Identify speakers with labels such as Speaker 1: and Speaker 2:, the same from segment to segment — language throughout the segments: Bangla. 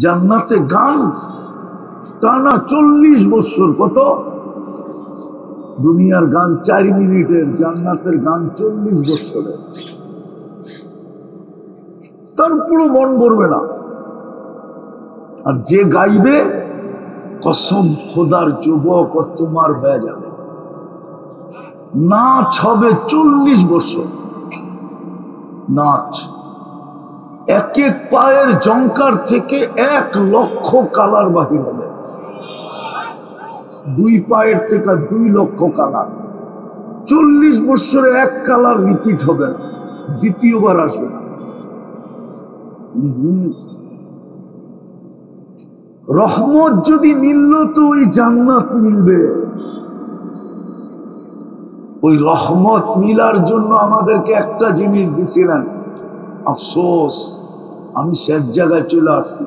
Speaker 1: জান্নাতে গান টানা 40 বছর। কত? দুনিয়ার গান 4 মিনিটের, জান্নাতের গান 40 বছরের। তারপরও মন ভরবে না। আর যে গাইবে, কসম খোদার যুবক তোমার হয়ে যাবে। নাচ হবে 40 বছর নাচ। এক এক পায়ের জঙ্কার থেকে 1 লক্ষ কালার বাহির হবে। 2 পায়ের থেকে 2 লক্ষ কালার। 40 বছরে 1 কালার রিপিট হবে না, দ্বিতীয়বার আসবে না। রহমত যদি মিলল তো ওই জান্নাত মিলবে। ওই রহমত মিলার জন্য আমাদেরকে একটা জিনিস দিছিলেন, আফসোস আমি শেষ জায়গায় চলে আসছি।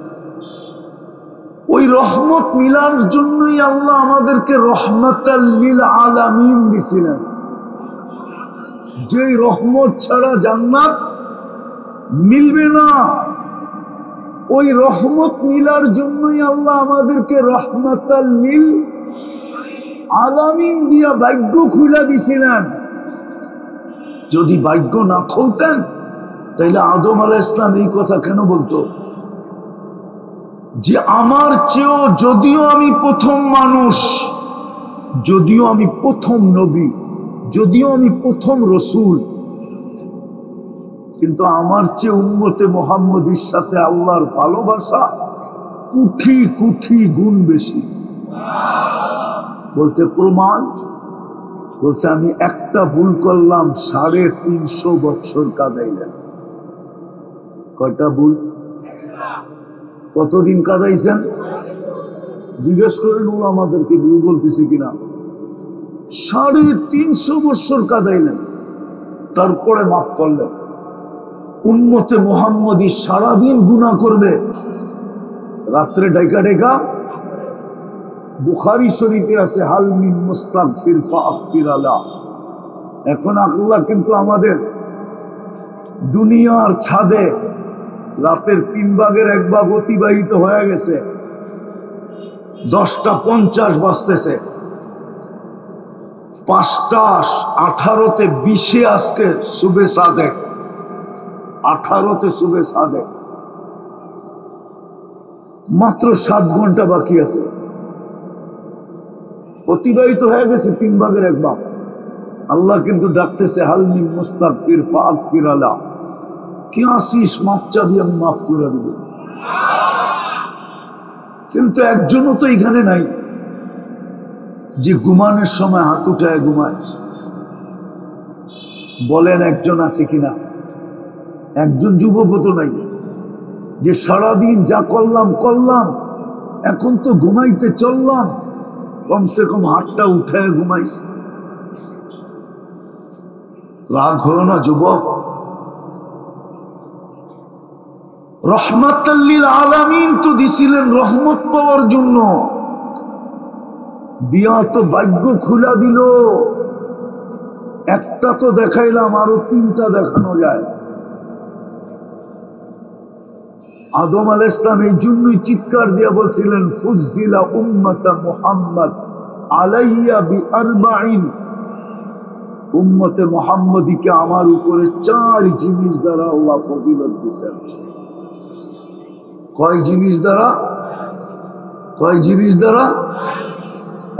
Speaker 1: ওই রহমত মিলার জন্যই আল্লাহ আমাদেরকে রহমাতাল লিল আলামিন দিছিলেন। যে রহমত ছাড়া জান্নাত মিলবে না, ওই রহমত মিলার জন্যই আল্লাহ আমাদেরকে রহমাতাল লিল আলামিন দিয়া ভাগ্য খুলে দিছিলেন। যদি ভাগ্য না খুলতেন তাইলে আদম আলাইহিস সালাম এই কথা কেন বলতো যে আমার চেয়েও, যদিও আমি প্রথম মানুষ, যদিও আমি প্রথম নবী, যদিও আমি প্রথম রসুল, কিন্তু আমার চেয়ে উম্মতে মুহাম্মদীর সাথে আল্লাহর ভালোবাসা কোটি কোটি গুণ বেশি। বলছে প্রমাণ, বলছে আমি একটা ভুল করলাম 350 বছর কাঁদাইলেন। কয়টা ভুল? কতদিন কাঁদাইছেন? জিজ্ঞেস করেন আমাদেরকে ভুল বলতেছি কিনা। 350 বছর কাঁদাইলেন, তারপরে মাফ করলেন। উম্মতে মুহাম্মদী সারাদিন গুনাহ করবে, রাত্রে ডাইকা ডাইকা। বুখারী শরীফে আছে হাল মিন মুস্তাগফির ফাগফির আলা। এখন আল্লাহ কিন্তু আমাদের দুনিয়ার ছাদে রাতের 3 ভাগের 1 ভাগ অতিবাহিত হয়ে গেছে, 10টা 50 বাজতেছে, 5টা 18তে 20-এ আজকে সুবে সাদেক, 18তে সুবে সাদেক, মাত্র 7 ঘন্টা বাকি আছে। অতিবাহিত হয়ে গেছে 3 ভাগের 1 ভাগ। আল্লাহ কিন্তু ডাকতেছে হাল মিন মুস্তাগফির ফাগফির আলা। কি আসিস, মাফ চাবি, আমি মাফ করে দেব। কিন্তু একজনও তো এখানে নাই যে ঘুমানোর সময় হাত উঠায় ঘুমায়। বলেন একজন আছে কিনা? একজন যুবকও তো নাই যে সারাদিন যা করলাম, এখন তো ঘুমাইতে চললাম, কমসে কম হাতটা উঠায় ঘুমাই। রাগ হলো না যুবক? রহমাতাল লিল আলামিন তো দিছিলেন রহমত পাওয়ার জন্য, দিয়া তো ভাগ্য খুলা দিল। একটা তো দেখাইলাম, আরো 3টা দেখানো যায়। আদম আলাইহিস সালাম এই জন্যই চিৎকার দিয়া বলছিলেন ফুজ্জিলা উম্মাতা মুহাম্মদ আলাইয়া বি40। উম্মতে মুহাম্মদীকে আমার উপরে 4 জিনিস দ্বারা আল্লাহ ফজিলত দিয়েছেন। কয় জিনিস দ্বারা? কয় জিনিস দ্বারা?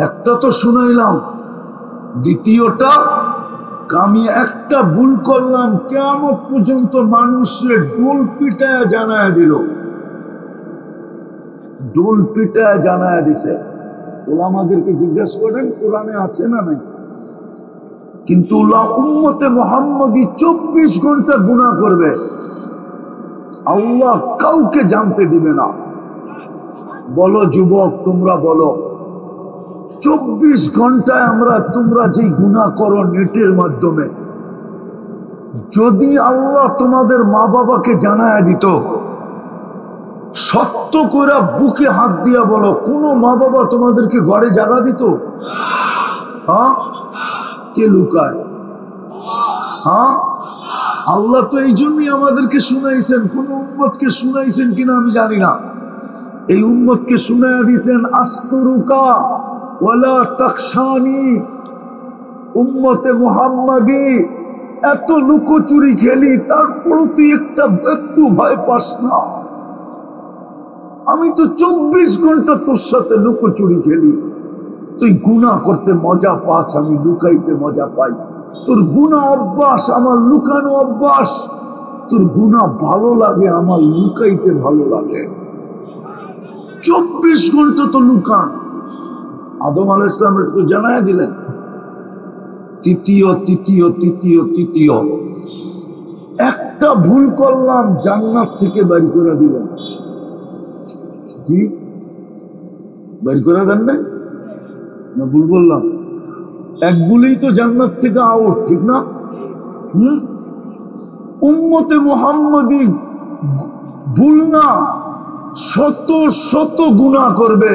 Speaker 1: একটা তো শুনাইলাম, দ্বিতীয়টা আমি একটা ভুল করলাম, কিয়ামত পর্যন্ত মানুষের ডোল পিটায় জানায় দিল, ডোল পিটায় জানায় দিছে। ওলামাদেরকে জিজ্ঞেস করেন কোরআনে আছে না নাই? কিন্তু উম্মতে মুহাম্মদী 24 ঘন্টা গুনাহ করবে, আল্লাহ কাউকে জানতে দিবে না। বলো যুবক, তোমরা বলো, 24 ঘন্টায় তোমরা যে গুনাহ করো নেটের মাধ্যমে, যদি আল্লাহ তোমাদের মা বাবাকে জানায় দিত, সত্য করে বুকে হাত দিয়া বলো, কোন মা বাবা তোমাদেরকে ঘরে জাগা দিত? হ্যাঁ? কে লুকায়? হ্যাঁ? আল্লাহ তো এই জন্যই আমাদেরকে শুনাইছেন। কোন উম্মতকে শুনাইছেন কিনা আমি জানি না, এই উম্মতকে শুনায়া দিয়েছেন আস্তুরুকা ওয়ালা তাকশানি। উম্মতে মুহাম্মাদি এত লুকোচুরি খেলি, তারপরও তুই একটু ভয় পাস না? আমি তো 24 ঘন্টা তোর সাথে লুকোচুরি খেলি। তুই গুনাহ করতে মজা পাস, আমি লুকাইতে মজা পাই। তোর গুনাহ অভ্যাস, আমার লুকানো অভ্যাস। তোর গুনাহ ভালো লাগে, আমার লুকাইতে ভালো লাগে। 24 ঘন্টা তো লুকান। আদম আলাইহিস সালাম একটু জানায় দিলেন, তৃতীয় একটা ভুল করলাম, জান্নাত থেকে বের করে দিলেন। কি বের করে দেন না? ভুল বললাম? এক ভুলেই তো জান্নাত থেকে আউট, ঠিক না? উম্মতে মুহাম্মাদি ভুল না, শত শত গুনাহ করবে,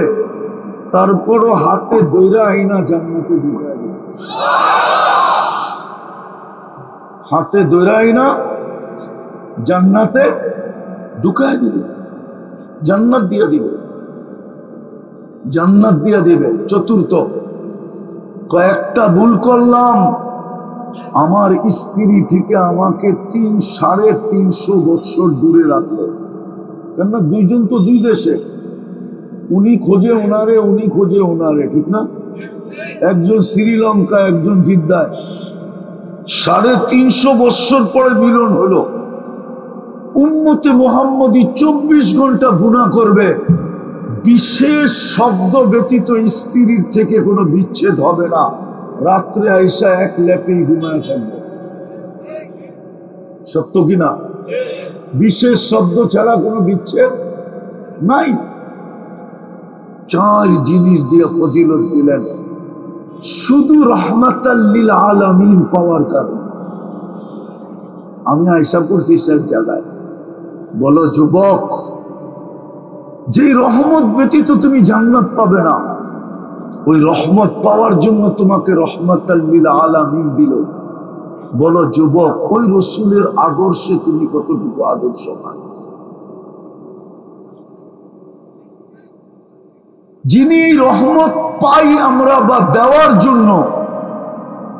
Speaker 1: তারপরও হাতে দইরা আইনা জান্নাতে ঢুকায় দেবে। হাতে দইরা আইনা জান্নাতে ঢুকায় দিবে, জান্নাত দিয়ে দিবে, জান্নাত দিয়ে দিবে। চতুর্থ, কয়েকটা ভুল করলাম, আমার স্ত্রী থেকে আমাকে 350 বছর দূরে রাখলো। কেননা দুইজন তো দুই দেশে, উনি খোঁজে ওনারে, উনি খোঁজে ওনারে, ঠিক না? একজন শ্রীলঙ্কা, একজন জিদ্দায়। 350 বছর পরে মিলন হলো। উম্মতে মুহাম্মাদি 24 ঘন্টা গুনাহ করবে, বিশেষ শব্দ ব্যতীত স্ত্রীর থেকে কোনো বিচ্ছেদ হবে না। রাত্রে আইসা এক লেপেই ঘুমায় থাকবে। সত্য কিনা? বিশেষ শব্দ ছাড়া কোনো বিচ্ছেদ নাই। 4 জিনিস দিয়ে ফজিলত দিলেন, শুধু রহমাতাল লিল আলামিন পাওয়ার কারণে। আমি আশা করছি সব জায়গায়। বলো যুবক, যে রহমত ব্যতীত তুমি জান্নাত পাবে না, ওই রহমত পাওয়ার জন্য তোমাকে রহমাতাল লিল আলামিন দিল। বলো যুবক, ওই রসুলের আদর্শে তুমি কতটুকু আদর্শবান? যিনি রহমত পাই আমরা বা দেওয়ার জন্য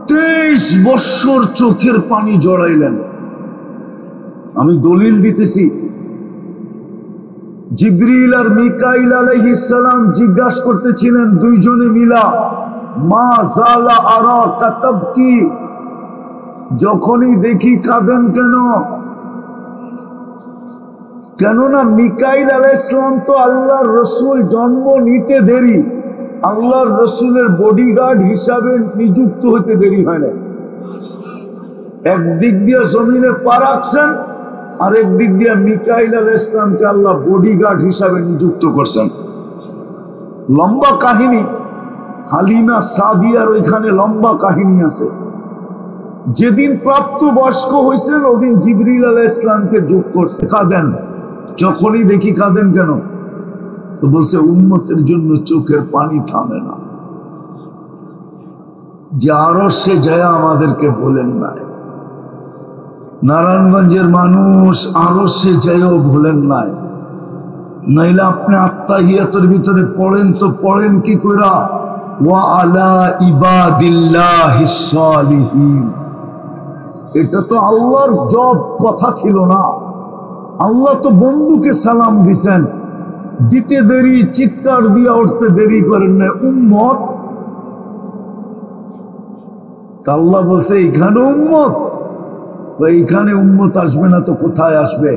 Speaker 1: 23 বৎসর চোখের পানি জড়াইলেন। আমি দলিল দিতেছি, জিবরিল আর মিকাইল আলাইহিস সালাম জিজ্ঞাসা করতেছিলেন দুইজনে মিলা, মা জালা আরা কাতাবকি, যখনই দেখি কাঁদেন কেন? কেননা মিকাইল আলাইহিস সালাম তো আল্লাহর রসুল জন্ম নিতে দেরি, আল্লাহর রসুলের বডিগার্ড হিসাবে নিযুক্ত হতে দেরি হয় না। একদিক দিয়ে জমিনে পা রাখছেন, আর একদিক দিয়ে মিকাইল আলাইহিস সালামকে আল্লাহ বডিগার্ড হিসাবে নিযুক্ত করছেন। লম্বা কাহিনী, হালিমা সাদিয়ার ওইখানে লম্বা কাহিনী আছে। যেদিন প্রাপ্ত বয়স্ক হয়েছেন, ওদিন জিবরিল আলাইহিস সালামকে যোগ করছে। কাঁদেন, যখনই দেখি কাঁদেন কেন? তো বলছে উম্মতের জন্য চোখের পানি থামে না। যে আরশে যায় আমাদেরকে বলেন নাই, নারায়ণগঞ্জের মানুষ আরশে যায়ও ভুলেন নাই। নাইলে আপনি আত্মাহিয়াতের ভিতরে পড়েন তো পড়েন কি কইরা, ওয়া আলা ইবাদিল্লাহিস সালিহিন। এটা তো আল্লাহর জব কথা ছিল না। আল্লাহ তো বন্ধুকে সালাম দিছেন, দিতে দেরি, চিৎকার দিয়া উঠতে দেরি করেন না, উম্মত। আল্লাহ বলছে এইখানে উম্মত, এইখানে উম্মত আসবে না তো কোথায় আসবে?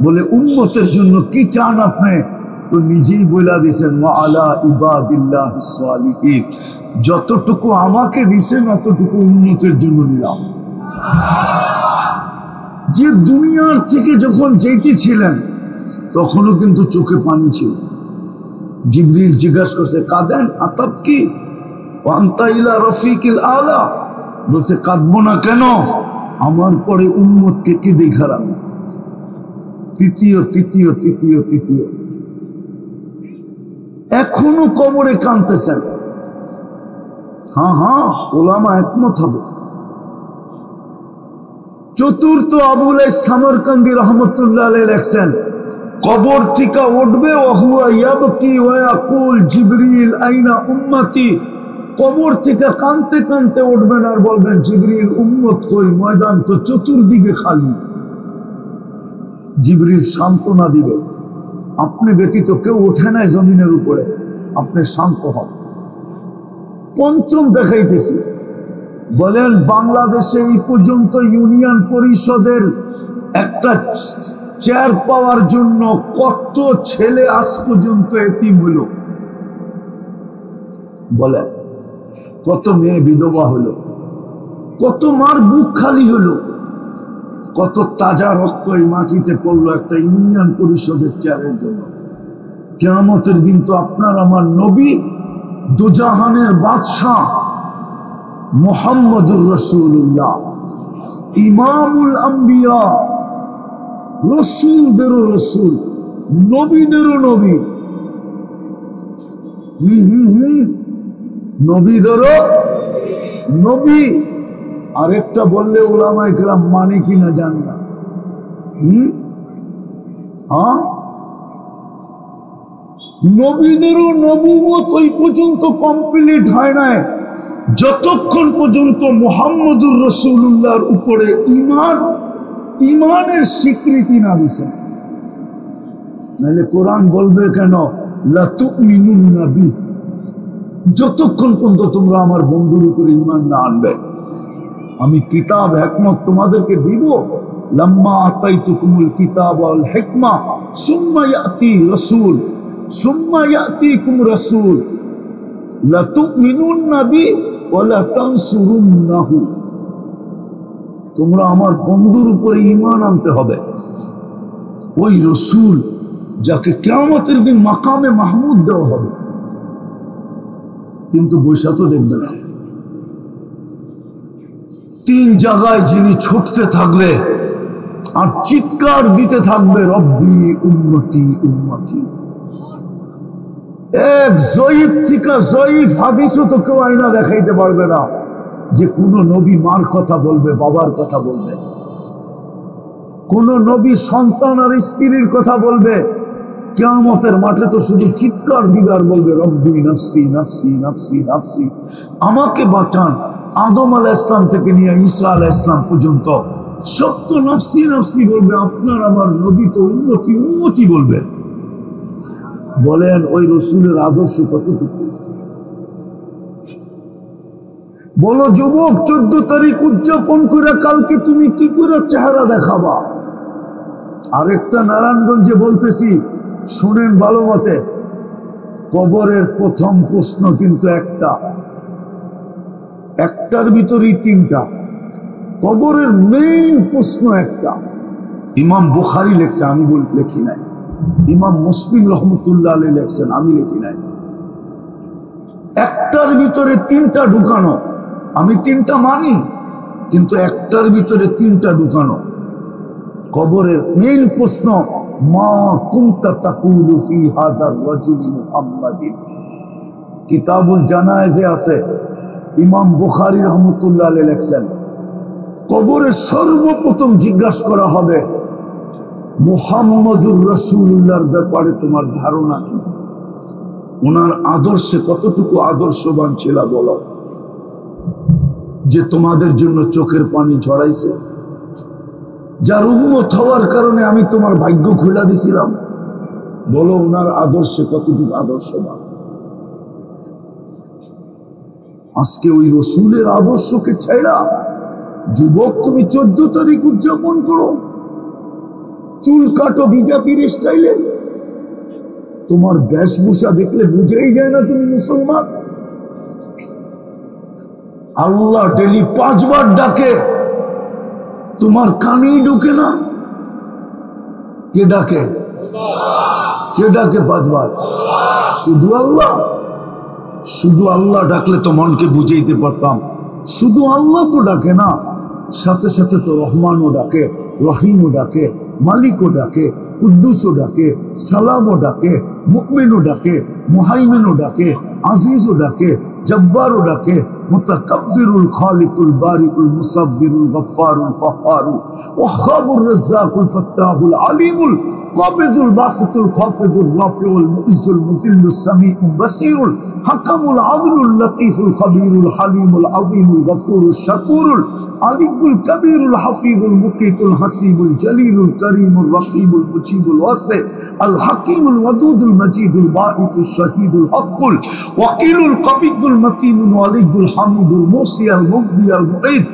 Speaker 1: বলে উম্মতের জন্য কি চান আপনি? তো নিজেই বলে দিছেন ওয়া আলা ইবাদিল্লাহিস সালিহিন। যতটুকু আমাকে দিছেন অতটুকু উম্মতের জন্য নিলাম। যে দুনিয়ার থেকে যখন যেতেছিলেন তখনও কিন্তু চোখে পানি ছিল। জিবরিল জিজ্ঞাসা করছে কাঁদেন? আতাব কি ওয়ান্তা ইলা রফিকিল আলা। বলছে কাঁদবো না কেন, আমার পরে উম্মতকে কি দেখালাম। তৃতীয়, এখনো কবরে কাঁদতেছেন। হ্যাঁ, ওলামা একমত হবে। চতুর্থ, আবুল সামরকান্দি রহমতুল্লাহ আলাইহি লেখছেন, কবর থেকে উঠবে ওহুয়া ইয়াবকি ওয়া ইয়াকুল জিবরিল আইনা উম্মতি, কবর থেকে কাঁদতে কাঁদতে উঠবেন আর বলবেন জিবরিল উম্মত কই, ময়দান তো চতুর্দিকে খালি। জিবরিল সান্ত্বনা দিবে, আপনি ব্যতীত কেউ ওঠে নাই জমিনের উপরে, আপনি শান্ত হন। পঞ্চম দেখাইতেছি, বলেন বাংলাদেশে এই পর্যন্ত ইউনিয়ন পরিষদের একটা চেয়ার পাওয়ার জন্য কত ছেলে আজ পর্যন্ত এতিম হলো? বলেন কত মেয়ে বিধবা হলো, কত মার বুক খালি হলো, কত তাজা রক্ত এই মাটিতে পড়লো একটা ইউনিয়ন পরিষদের চেয়ারের জন্য। কিয়ামতের দিন তো আপনার আমার নবী দুজাহানের বাদশাহ মুহাম্মদুর রাসূলুল্লাহ, ইমামুল আম্বিয়া, রসুলদেরও রসুল, নবীদেরও নবী, নবীদেরও নবী। আরেকটা বললে উলামায়ে কেরাম মানে কিনা জানি না। হ্যাঁ, নবীদেরও নবুয়ত ওই পর্যন্ত কমপ্লিট হয় নাই যতক্ষণ পর্যন্ত মুহাম্মদুর রাসূলুল্লাহর উপরে ইমানের স্বীকৃতি না দিছেন। নাহলে কোরআন বলবে কেন লা তুমিনুন্না বি, যতক্ষণ পর্যন্ত তোমরা আমার বন্ধুর উপরে ইমান না আনবে। আমি কিতাব হিকমত তোমাদেরকে দিব, লাম্মা আতাইতুকুমুল কিতাব ওয়াল হিকমা সুম্মা ইয়াতি রাসূল সুম্মা ইয়াতিকুম রাসূল লা তুমিনুন্না বি ওয়া লা তানসুরুন্নাহু, তোমরা আমার বন্ধুর উপরে ঈমান আনতে হবে। ওই রাসূল যাকে কিয়ামতের দিন মাকামে মাহমুদ দেওয়া হবে, কিন্তু বৈশা তো দেখবে না। তিন জায়গায় যিনি ছুটতে থাকবে আর চিৎকার দিতে থাকবে রব্বি উম্মতি উম্মতি। এক জয়ীফ থেকে জয়ীফ হাদিসও তো কেউ আইনা দেখাইতে পারবে না যে কোন নবী মার কথা বলবে, বাবার কথা বলবে, কোন নবী সন্তান আর স্ত্রীর কথা বলবে। কিয়ামতের মাঠে তো শুধু চিৎকার দিবে আর বলবে রব্বি নফসি নফসি নফসি নফসি, আমাকে বাঁচান। আদম আলাইহিস সালাম থেকে নিয়ে ঈসা আলাইহিস সালাম পর্যন্ত সব তো নফসি নফসি বলবে, আপনার আমার নবী তো উম্মতি উম্মতি বলবে। বলেন ওই রসুলের আদর্শ কতটুকু? বলো যুবক, 14 তারিখ উদযাপন করে কালকে তুমি কি করে চেহারা দেখাবা? আরেকটা নারায়ণগঞ্জে বলতেছি, শুনেন ভালো মতে। কবরের প্রথম প্রশ্ন কিন্তু একটার ভিতরেই তিনটা। কবরের মেইন প্রশ্ন একটা। ইমাম বুখারী লেখছে, আমি লেখি নাই। ইমাম মুসলিম রহমতুল্লাহ আলাইহি লেখছেন, আমি লিখি নাই। একটার ভিতরে তিনটা ঢুকানো, আমি তিনটা মানি, কিন্তু একটার ভিতরে তিনটা ঢুকানো। কবরের মেইন প্রশ্ন, মা কুনতা তাকুলু ফি হাদার রাজুল মুহাম্মাদিন। কিতাবুল জানায়েজে আছে, ইমাম বুখারী রহমতুল্লাহ আলাইহি লেখছেন, কবরে সর্বপ্রথম জিজ্ঞাসা করা হবে মুহাম্মদুর রাসূলুল্লাহর ব্যাপারে তোমার ধারণা কি? ওনার আদর্শে কতটুকু আদর্শবান ছিল বলো, যে তোমাদের জন্য চোখের পানি ঝরাইছে, যার উম্মত হওয়ার কারণে আমি তোমার ভাগ্য খুলে দিছিলাম। বলো ওনার আদর্শে কতটুকু আদর্শবান। আজকে ওই রসুলের আদর্শকে ছেড়া যুবক তুমি 14 তারিখ উদযাপন করো, চুল কাটো বিজাতির স্টাইলে, তোমার বেশভূষা দেখলে বুঝেই যায় না তুমি মুসলমান। আল্লাহ ডেলি 5 বার ডাকে, তোমার কানেই ঢুকে না। কে ডাকে? কে ডাকে 5 বার? শুধু আল্লাহ। শুধু আল্লাহ ডাকলে তো মনকে বুঝাইতে পারতাম। শুধু আল্লাহ তো ডাকে না, সাথে সাথে তো রহমানও ডাকে, রহিমও ডাকে, মালিকও ডাকে, কুদ্দুসও ডাকে, সালামও ডাকে, মুমিনও ডাকে, মুহাইমিনও ডাকে, আজিজও ডাকে, জব্বারও ডাকে, মুতাকাব্বিরুল খালিকুল বারিকুল মুসাব্বিরুল গফফারুল কাহ্হারুল ওয়াহ্হাবুর রাজ্জাকুল ফাত্তাহুল আলিমুল কাবিদুল বাসিতুল খাফিদুর রাফিউল মুইজ্জুল মুযিল্লুস সামিউল বাসীরুল হাকামুল আদলুল লতীফুল খবীরুল হালিমুল আযীমুল গফুরুশ শাকুরুল আলিকুল কবীরুল হাফিজুল মুকিতুল হাসিবুল জলিলুল করিমুল রকিবুল মুজিবুল ওয়াসি আল হাকিমুল ওয়াদুদুল মজিদুল বাঈসুশ শাহীদুল হকুল ওয়াকিলুল কবিদুল মতিনুল ওয়ালিদুল হামিদুল মুসি আল মুগদি আল মুঈদ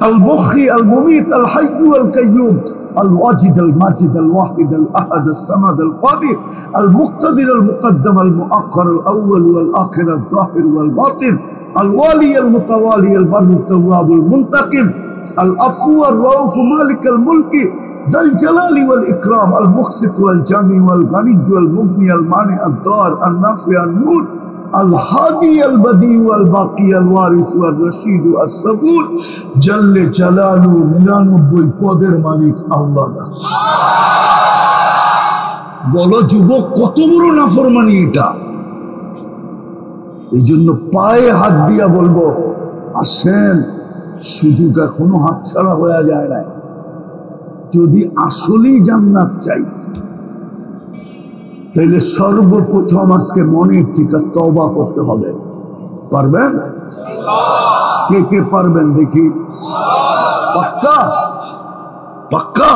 Speaker 1: আল মুখি আল মুমিত আল হাইয়্যু আল কাইয়্যুম الواجد الماجد الواحد الأحد الصمد القادر المقتدر المقدم المؤخر الأول والآخر الظاهر والباطن الوالي المتوالي البر التواب المنتقم العفو الرؤوف مالك الملك ذا الجلال والإكرام المقسط والجامع والغني والمغني المانع الضار النافع النور الهادي البديع والباقي الوارث والرشيد الصبور جل جلاله 99 পদের মালিক আল্লাহ। বলো যুবক কত বড় নাফরমানি এটা। এই জন্য পায়ে হাত দিয়া বলবো আসেন, সুযোগ এখনো হাতছাড়া হয়ে যায় না। যদি আসলেই জান্নাত চাই তাহলে সর্বপ্রথম আজকে মনের থেকে তওবা করতে হবে। পারবেন? কে কে পারবেন দেখি? পাক্কা? পাক্কা?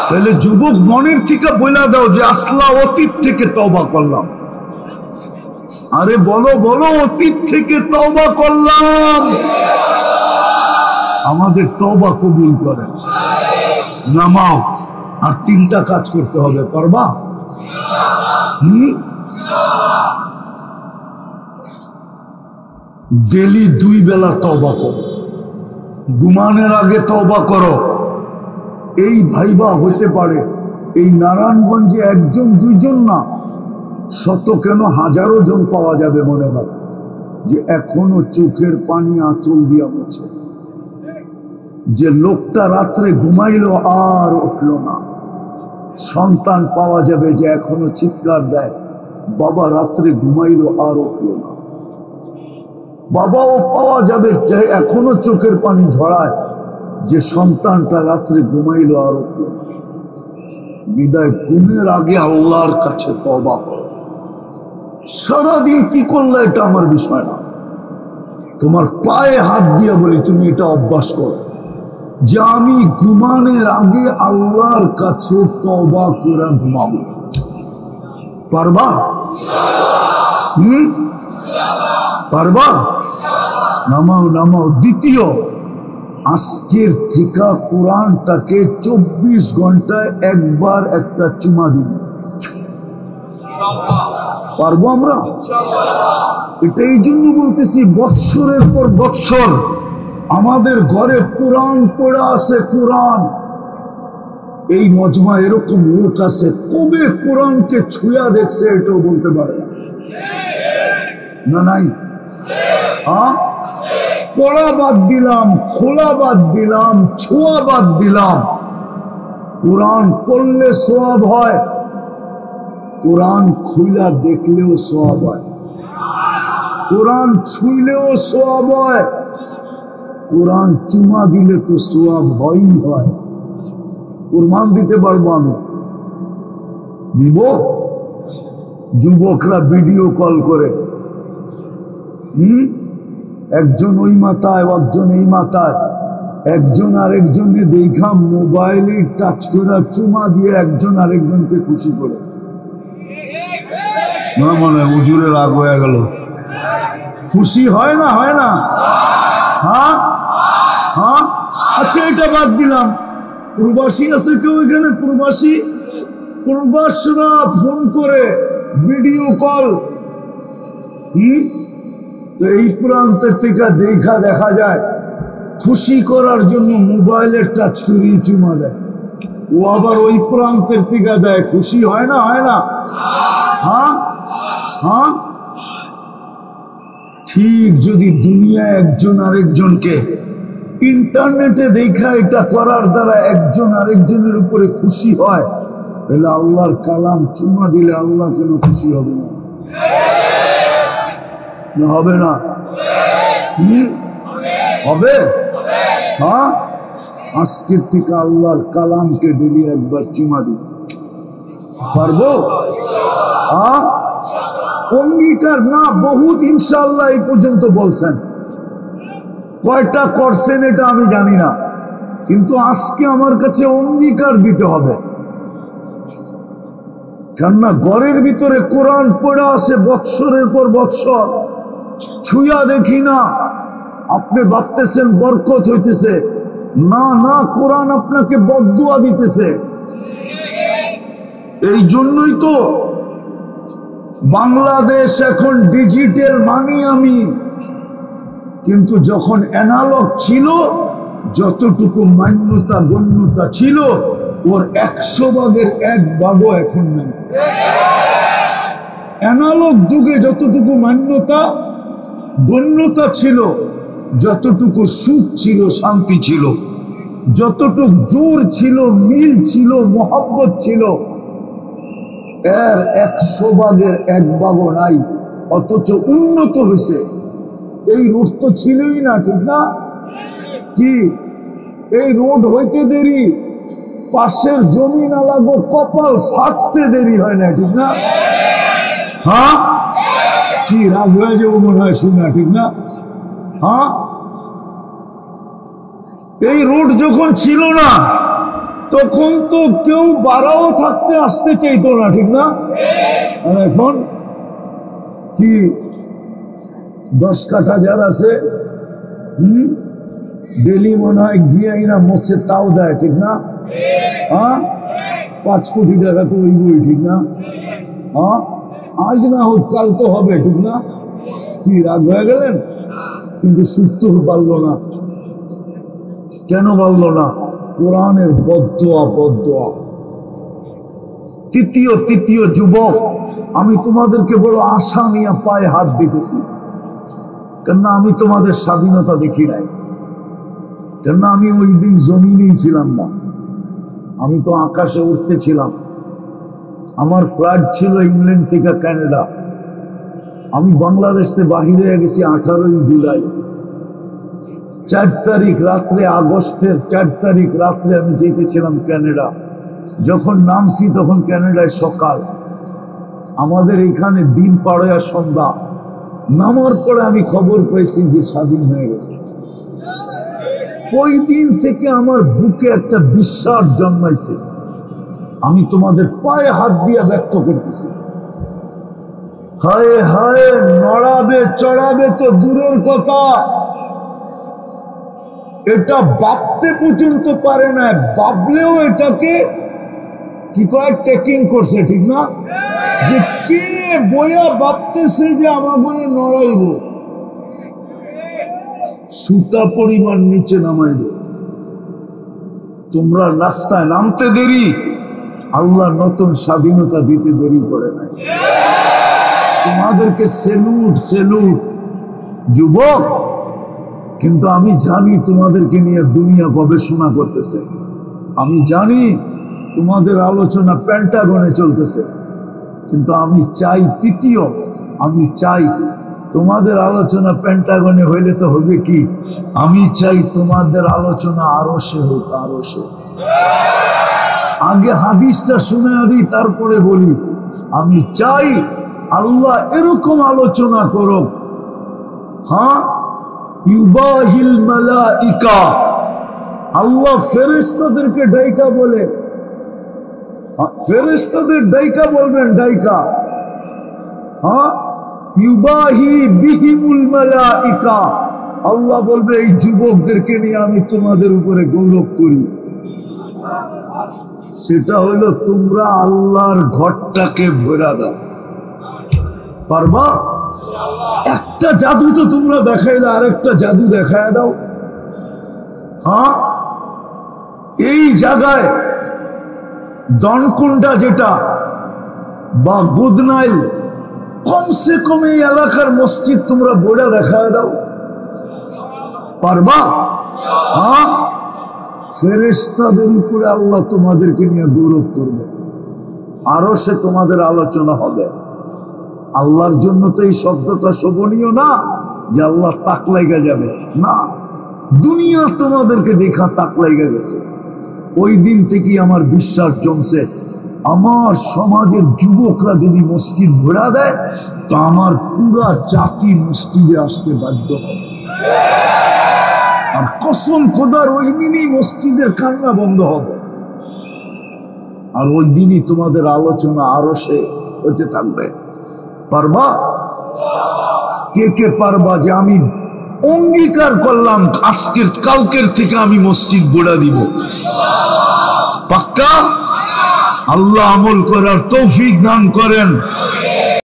Speaker 1: তাহলে যুবক মনের থেকে বলে দাও যে আসলা অতীত থেকে তওবা করলাম। আরে বলো বলো, অতীত থেকে তওবা করলাম। আমাদের তওবা কবুল করেন। নামাও, আর 3টা কাজ করতে হবে। পারবা? ডেলি 2 বেলা তওবা করো, ঘুমানোর আগে তওবা করো। এই ভাইবা হতে পারে এই নারায়ণগঞ্জে 1 জন 2 জন না, শত কেন হাজারো জন পাওয়া যাবে মনে হয় যে এখনো চোখের পানি আঁচল দিয়া মুছে। যে লোকটা রাত্রে ঘুমাইলো আর উঠল না। সন্তান পাওয়া যাবে যে এখনো চিৎকার দেয়, বাবা রাত্রে ঘুমাইলো আর উঠল না। বাবাও পাওয়া যাবে যে এখনো চোখের পানি ঝরায় যে সন্তানটা রাত্রে ঘুমাইলো আর উঠল না। বিদায় ঘুমের আগে আল্লাহর কাছে তওবা করো। সারাদিন কি করলে এটা আমার বিষয় না, তোমার পায়ে হাত দিয়ে বলি তুমি এটা অভ্যাস করো যে আমি ঘুমানোর আগে আল্লাহর কাছে তওবা করে ঘুমাবো। পারবা? পারবা? নামাও নামাও। দ্বিতীয়, আজকের থেকে কোরআনটাকে 24 ঘন্টায় একবার একটা চুমা দিব। পারবো আমরা? এটা এই জন্য বলতেছি, বৎসরের পর বৎসর আমাদের ঘরে কোরআন পড়া আছে। কোরআন, এই মজমা এরকম লোক আছে কবে কোরআনকে ছুঁয়া দেখছে এটাও বলতে পারে না। না নাই? হ্যাঁ, পড়া বাদ দিলাম, খোলা বাদ দিলাম, ছোঁয়া বাদ দিলাম। কোরআন পড়লে সওয়াব হয়, কোরআন খুইলা দেখলেও সওয়াব হয়, কোরআন ছুঁইলেও সওয়াব হয়, কোরআন চুমা দিলে তো সওয়াব হয়ই হয়। প্রমাণ দিতে পারবো আমি, দিব। যুবকরা ভিডিও কল করে, একজন ওই মাথায়, একজন এই মাথায়, একজন আরেকজনকে দেখা মোবাইলে টাচ করে চুমা দিয়ে একজন আরেকজনকে খুশি করে। না মনে হয় হুজুরের রাগ হয়ে গেল। খুশি হয় না? হয় না? হ্যাঁ হ্যাঁ। আচ্ছা, এটা বাদ দিলাম। প্রবাসী আছে কেউ এখানে? প্রবাসী, প্রবাসীরা ফোন করে ভিডিও কল, তো এই প্রান্তের থেকে দেখা যায় খুশি করার জন্য মোবাইলের টাচ করিয়ে চুমা দেয়। ও আবার ওই প্রান্তের থেকে দেয়। খুশি হয় না? হয় না? হ্যাঁ হ্যাঁ। ঠিক যদি দুনিয়া একজন আরেকজনকে ইন্টারনেটে দেখা এটা করার দ্বারা একজন আরেকজনের উপরে খুশি হয়, তাহলে আল্লাহর কালাম চুমা দিলে আল্লাহ কেন খুশি হবে না? হবে না? কি হবে? হ্যাঁ, আজকের থেকে আল্লাহর কালামকে ডেলি একবার চুমা দিই, পারবো? হ্যাঁ, অঙ্গীকার না, বহুত ইনশাআল্লাহ এই পর্যন্ত বলছেন, কয়টা করছেন এটা আমি জানি না, কিন্তু আজকে আমার কাছে অঙ্গীকার দিতে হবে। কেননা ঘরের ভিতরে কোরআন পড়া আছে বৎসরের পর বৎসর, ছুঁয়া দেখি না, আপনি ভাবতেছেন বরকত হইতেছে, না না, কোরআন আপনাকে বদদুয়া দিতেছে। এই জন্যই তো বাংলাদেশ এখন ডিজিটাল মানি আমি, কিন্তু যখন অ্যানালগ ছিল, যতটুকু মান্যতা গণ্যতা ছিল ওর 100 ভাগের 1 ভাগও এখন নেই। অ্যানালগ যুগে যতটুকু মান্যতা গণ্যতা ছিল, যতটুকু সুখ ছিল, শান্তি ছিল, যতটুকু জোর ছিল, মিল ছিল, মহব্বত ছিল, এর 100 ভাগের 1 ভাগও নাই। অথচ উন্নত হয়েছে। এই রোড তো ছিলই না, ঠিক না? কি এই রোড হইতে দেরি, পাশের জমি না লাগো কপাল ফাটতে দেরি হয় না, ঠিক না? হ্যাঁ, কি রাগ হয়ে যাবো মনে হয় শুনে, ঠিক না? হ্যাঁ, এই রোড যখন ছিল না তখন তো কেউ বাড়াও থাকতে আসতে চাইতো না, ঠিক না? আর এখন কি 10 কাঠা যার আছে, ডেলি মনে হয় গিয়ে না মোছে তাও দেয়, ঠিক না? হ্যাঁ, 5 কোটি টাকা তো ওই বই, ঠিক না? হ্যাঁ, আজ না হোক কাল তো হবে, ঠিক না? কি রাগ হয়ে গেলেন? কিন্তু সুস্থ পারলো না। কেন পারলো না? কোরআনের বদদুয়া, বদদুয়া। তৃতীয় যুবক, আমি তোমাদেরকে বড় আশা নিয়ে পায়ে হাত দিতেছি, কেননা আমি তোমাদের স্বাধীনতা দেখি নাই, কেননা আমি ওই দিন জমিনেই ছিলাম না, আমি তো আকাশে উঠতেছিলাম। আমার ফ্লাইট ছিল ইংল্যান্ড থেকে কানাডা, আমি বাংলাদেশ থেকে বাহিরে গেছি 18 জুলাই। 4 তারিখ রাত্রে, আগস্টের 4 তারিখ রাত্রে আমি যেতেছিলাম কানাডা। যখন নামছি তখন কানাডায় সকাল, আমাদের এখানে দিন পাড়া সন্ধ্যা। নামার পরে আমি খবর পেয়েছি যে স্বাধীন হয়ে গেছে। ওই দিন থেকে আমার বুকে একটা বিশ্বাস জন্মাইছে। আমি তোমাদের পায়ে হাত দিয়ে ব্যক্ত করতেছি। হায় হায়, নড়াবে চড়াবে তো দূরের কথা, এটা ভাবতে পর্যন্ত পারে না, ভাবলেও এটাকে কি কয় টেকিং করছে, ঠিক না? যে কে বইয়া ভাবতেছে যে আমাকে নড়াইব, সুতা পরিমাণ নিচে নামাইব। তোমরা রাস্তায় নামতে দেরি, আল্লাহ নতুন স্বাধীনতা দিতে দেরি করে নাই। তোমাদেরকে সেলুট, সেলুট যুবক। কিন্তু আমি জানি তোমাদেরকে নিয়ে দুনিয়া গবেষণা করতেছে, আমি জানি তোমাদের আলোচনা পেন্টাগনে চলতেছে, কিন্তু আমি চাই আমি চাই তোমাদের আলোচনা পেন্টাগনে হইলে তো হবে কি, আমি চাই তোমাদের আলোচনা আরশে হোক, আরশে। আগে হাদিসটা শুনে দিই, তারপরে বলি। আমি চাই আল্লাহ এরকম আলোচনা করো, হ্যাঁ, ইউবাহিল মালাইকা, আল্লাহ ফেরেশতাদেরকে ডাইকা বলে, ফেরেশতাদের ডাইকা বলবেন, ডাইকা, হ্যাঁ, ইউবাহি বিহিমুল মালাইকা, আল্লাহ বলবে এই যুবকদেরকে নিয়ে আমি তোমাদের উপরে গৌরব করি। সেটা হলো তোমরা আল্লাহর ঘরটাকে ভরা দাও। পারবা? একটা জাদু তো তোমরা দেখাইলে, আরেকটা জাদু দেখায় দাও। হ্যাঁ, এই জায়গায় দনকুন্ডা যেটা বা গুদনাইল, কমসে কম এই এলাকার মসজিদ তোমরা বইটা দেখায় দাও। পারবা? হ্যাঁ, ফেরেশতাদের উপরে আল্লাহ তোমাদেরকে নিয়ে গৌরব করবে, আরো সে তোমাদের আলোচনা হবে। আল্লাহর জন্য তো এই শব্দটা শোভনীয় না? যে আল্লাহ তাক লাইগা যাবে না, দুনিয়া তোমাদেরকে দেখা তাক লাইগা গেছে। ওই দিন থেকে আমার বিশ্বাস জমছে, আমার সমাজের যুবকরা যদি মসজিদ ঘোরা দেয় তো আমার পুরা জাতি মসজিদে আসতে বাধ্য হবে। আর কসম খোদার ওই দিনই মসজিদের কান্না বন্ধ হবে, আর ওই দিনই তোমাদের আলোচনা আরো সে হতে থাকবে। পারবা? কে কে পারবা যে আমি অঙ্গীকার করলাম আজকের কালকের থেকে আমি মসজিদ গোড়া দিব? পাক্কা? আল্লাহ আমল করার তৌফিক দান করেন।